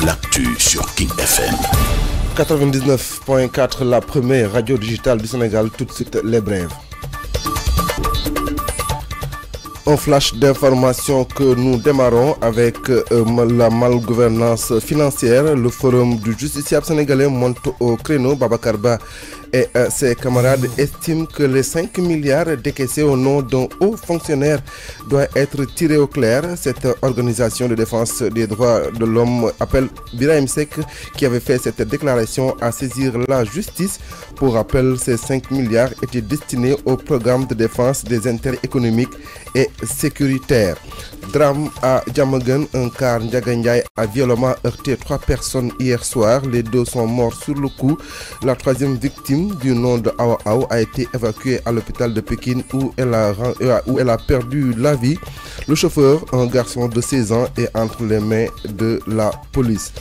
l'actu sur King FM. 99.4, la première radio digitale du Sénégal. Tout de suite, les brèves. Un flash d'information que nous démarrons avec la malgouvernance financière. Le forum du justiciable sénégalais monte au créneau. Babacar Ba et ses camarades estiment que les 5 milliards décaissés au nom d'un haut fonctionnaire doivent être tirés au clair. Cette organisation de défense des droits de l'homme appelle Birahim Seck, qui avait fait cette déclaration, à saisir la justice. Pour rappel, ces 5 milliards étaient destinés au programme de défense des intérêts économiques et sécuritaires. Drame à Diamaguène, un car Ndiaga Ndiaye a violemment heurté 3 personnes hier soir. Les 2 sont morts sur le coup. La 3e victime, du nom de Awa Aw, a été évacuée à l'hôpital de Pékin où elle a perdu la vie. Le chauffeur, un garçon de 16 ans, est entre les mains de la police.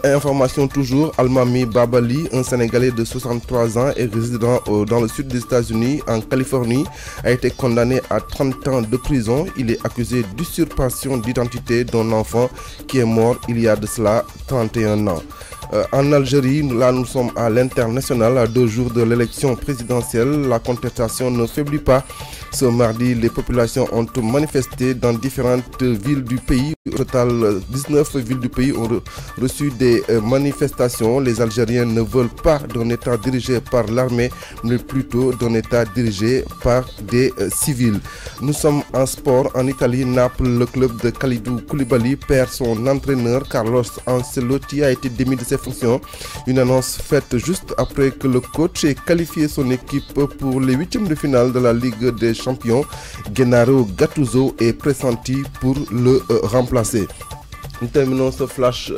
Information toujours, Almami Babali, un Sénégalais de 63 ans et résident dans le sud des États-Unis, en Californie, a été condamné à 30 ans de prison. Il est accusé d'usurpation d'identité d'un enfant qui est mort il y a de cela 31 ans. En Algérie, là nous sommes à l'international, à 2 jours de l'élection présidentielle. La contestation ne faiblit pas. Ce mardi, les populations ont manifesté dans différentes villes du pays. Au total, 19 villes du pays ont reçu des manifestations. Les Algériens ne veulent pas d'un État dirigé par l'armée, mais plutôt d'un État dirigé par des civils. Nous sommes en sport. En Italie, Naples, le club de Kalidou Koulibaly perd son entraîneur. Carlos Ancelotti a été démis de ses fonctions. Une annonce faite juste après que le coach ait qualifié son équipe pour les 8e de finale de la Ligue des Champions. Gennaro Gattuso est pressenti pour le remplacer. Nous terminons ce flash,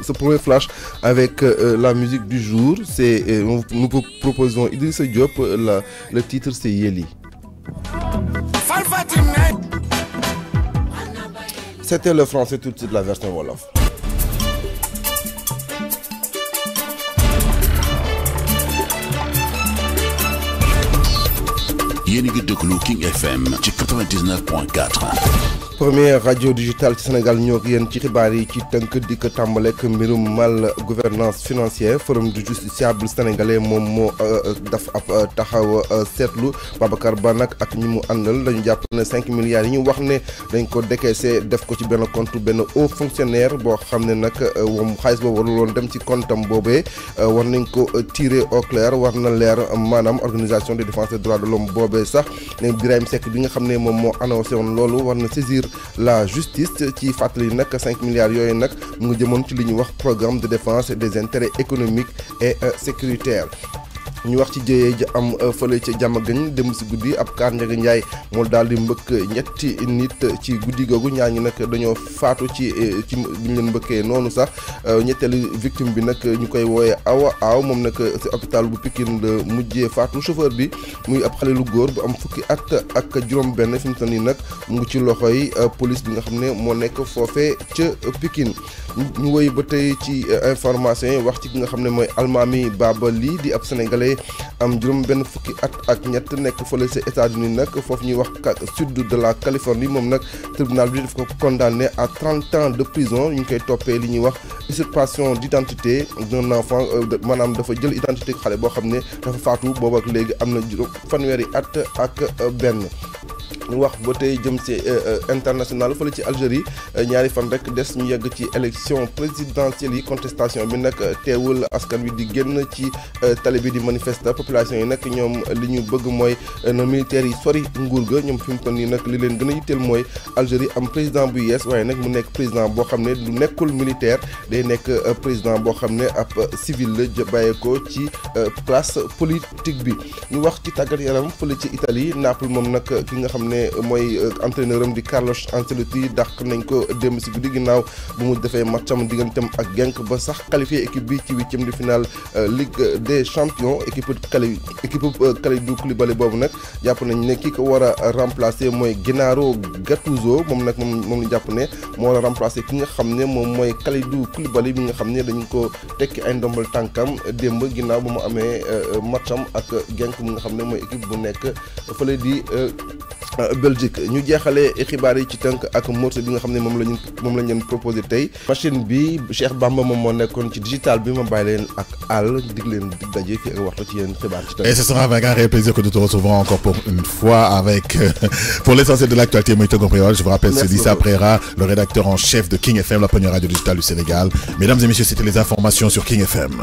ce premier flash avec la musique du jour. Nous vous proposons Idrissa Diop. Le titre, c'est Yeli. C'était le français, tout de suite la version Wolof. yéen a ngi déglu King FM ci 99.4. Première radio digitale ci Sénégal ñoo ngi yéen ci xibaar yi ci tënk di ko tàmbaleek mbirum mal gouvernance financière. Forum du justiciable sénégalais moom moo daf ab taxaw seetlu. Babacar Ba nag ak ñi mu àndal dañu jàpp ne 5 milliards yi ñu wax ne dañ ko décaissé def ko ci benn compte benn haut fonctionnaire boo xam ne nag moom xaalis boobu warul woon dem ci comptam boobee. War nañ ko tirer au clair, war na leer maanaam organisation de défense des droits de l'homme boobee sax ne Birahim Seck bi nga xam ne moom moo annoncé woon loolu war na saisir la justice. Ci fàttali nag 5 milliards yooyu nag mu ngi jëmoon ci li ñuy wax programme de défense des intérêts économiques et sécuritaires. ñu wax ci jëyee ji am fële ca Diamaguène dem si guddi ab kaar Ndiaga Ndiaye moo daal di mbëkk ñetti nit ci guddi googu. ñaar ñi nag dañoo faatu ci bi ñu leen mbëkkee noonu sax. ñetteelu victime bi nag ñu koy wooyee Awa Aw, moom nag si hôpital bu Pikine la mujjee faatu. Chauffeur bi muy ab xale lu góor bu am fukki at ak juróom-benn fi mu toll nii nag mu ngi ci loxoy police bi nga xam ne moo nekk foofee ca Pikine. ñu woy ba tey ci information yi wax ci ki nga xam ne mooy Almami Babali di ab sénégalais am juróom-benn fukki at ak ñett nekk fële ca États-Unis nag foofu ñuy wax sud de la Californie. Moom nag tribunal bi daf ko condamné à 30 ans de prison. ñu ngi koy toppee li ñuy wax usurpation d'identité d'un enfant, maanaam dafa jël identité xale boo xam ne dafa faatu boobu ak léegi am na fanweeri at ak benn. ñu wax ba tey jëm ci international fële ci Algérie. ñaari fan rek des ñu yegg ci élection présidentielle yi. Contestation bi nag teewul askan wi di génn ci tali bi di manifester. population yi nag ñoom li ñu bëgg mooy na militaires yi sori nguur ga. ñoom fi mu toll nii nag li leen gën a yitteel mooy Algérie am président bu yees, waaye nag mu nekk président boo xam ne du nekkul militaire, day nekk président boo xam ne ab civil la bàyyeekoo ci classe politique bi. ñu wax ci tàggat yaram fële ci Italie. Naples moom nag ki nga xam ne mooy entraîneur am di Carlos Ancelotti dàq nañ ko démb si guddi ginnaaw bu mu defee matcham digganteem ak Genk ba sax qualifié équipe bi ci 8e de finale Ligue des Champions. équipe Kalidou Koulibaly boobu nag jàpp nañ ne ki ko war a remplacer mooy Gennaro Gattuso. moom nag moom la jàpp ne moo war a remplacer ki nga xam ne moom mooy Kalidou Koulibaly bi nga xam ne dañu ko tekki ay ndombal tànkam démb ginnaaw ba mu amee matcham ak Genk mu nga xam ne mooy équipe bu nekk fële di Belgique ñu jeexalee xibaar yi ci tënk ak morceau bi nga xam ne moom lañ leen proposé tey machine bi Cheikh Bamba moom moo nekkoon ci digital bi ma bàyyi leen ak àll dig leen dig daje fi ak waxtu ci yéen xibaar ci tënk. Et ce sera avec un réel plaisir que nous te recevrons encore pour une fois avec pour l'essentiel de l'actualité muy tënk préwal. Je vous rappelle c'est Lissa Préra, le rédacteur en chef de King FM, la première radio digitale du Sénégal. Mesdames et messieurs, c'était les informations sur King FM.